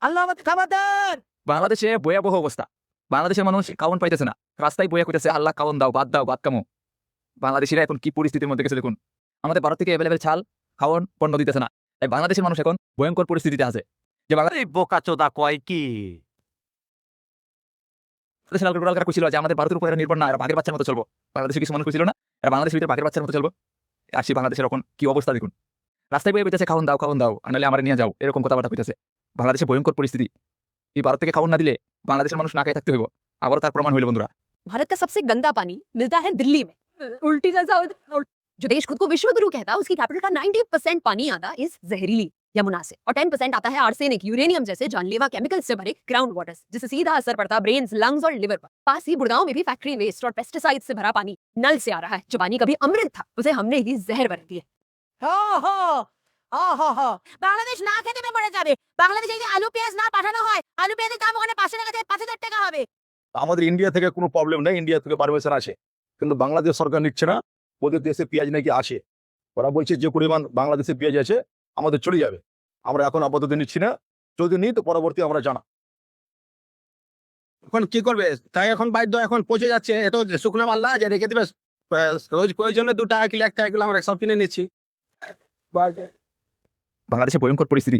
আল্লাহ আমাকে খাবার দেন। বাংলাদেশে ভয়াবহ অবস্থা। বাংলাদেশের মানুষ খাওন পাইতেছে না, রাস্তায় বইয়া কইতেছে আল্লাহ খাওন দাও, ভাত কামো। বাংলাদেশিরা এখন কি পরিস্থিতির মধ্যে গেছে দেখুন। আমাদের ভারত থেকে অ্যাভেলেবেল চাল খাওন পণ্য দিতেছে না, তাই বাংলাদেশের মানুষ এখন ভয়ঙ্কর পরিস্থিতিতে আছে। যে এই বোকাচোদা কয় কি? বাংলাদেশের টোটাল কইছিল যে আমাদের ভারতের উপরে নির্ভর না, এরা বাঘের বাচ্চার মতো চলবো। বাংলাদেশে কিছু মানুষ কইছিল না এরা বাংলাদেশের ভিতরে বাঘের বাচ্চার মতো চলবো। আসি বাংলাদেশের এখন কি অবস্থা দেখুন। রাস্তায় বইয়ে কইতেছে খাওন দাও, নাহলে আমার নিয়ে যাও, এরকম কথাবার্তা কইতেছে। বাংলাদেশে ভয়ঙ্কর পরিস্থিতি। এই ভারত থেকে খাওন না দিলে বাংলাদেশের মানুষ না খেয়ে থাকতে হইব। আবারও তার প্রমাণ হইল বন্ধুরা। भारत का सबसे गंदा पानी मिलता है दिल्ली में। उल्टी जैसा जो देश खुद को विश्व गुरु कहता है, उसकी कैपिटल का 90% पानी आता इस जहरीली यमुना से और 10% आता है आर्सेनिक, यूरेनियम जैसे जानलेवा केमिकल्स से भरे ग्राउंड वाटर, जिससे सीधा असर पड़ता है ब्रेन्स, लंग्स और लिवर पर। पास ही गुड़गांव में भी फैक्ट्री वेस्ट और पेस्टिसाइड से भरा पानी नल से आ रहा है। जो पानी कभी अमृत था, उसे हमने ही जहर बना दिया। বাংলাদেশ না খেতে পেয়ে মরে যাবে। বাংলাদেশে যদি আলু পেঁয়াজ না পাঠানো হয়, আলু পেঁয়াজের দাম ওখানে 5,000 টাকা হবে। আমাদের ইন্ডিয়া থেকে কোনো প্রবলেম নেই, ইন্ডিয়া থেকে পারমিশন আছে, কিন্তু বাংলাদেশ সরকার নিচ্ছে না। ওদের দেশে পেঁয়াজ নাকি আসে, ওরা বলছে যে পরিমাণ বাংলাদেশে পেঁয়াজ আছে আমাদের চলে যাবে। আমরা এখন আপাতত নিচ্ছি না, যদি নিই তো পরবর্তী আমরা জানা। এখন কি করবে? তাই এখন বাধ্য, এখন পচে যাচ্ছে। এত শুকনো মাল না যে রেখে দিবে, রোজ প্রয়োজনে 2 টাকা কিলো 1 টাকা কিলো আমরা সব কিনে নিচ্ছি। বাংলাদেশে ভয়ঙ্কর পরিস্থিতি।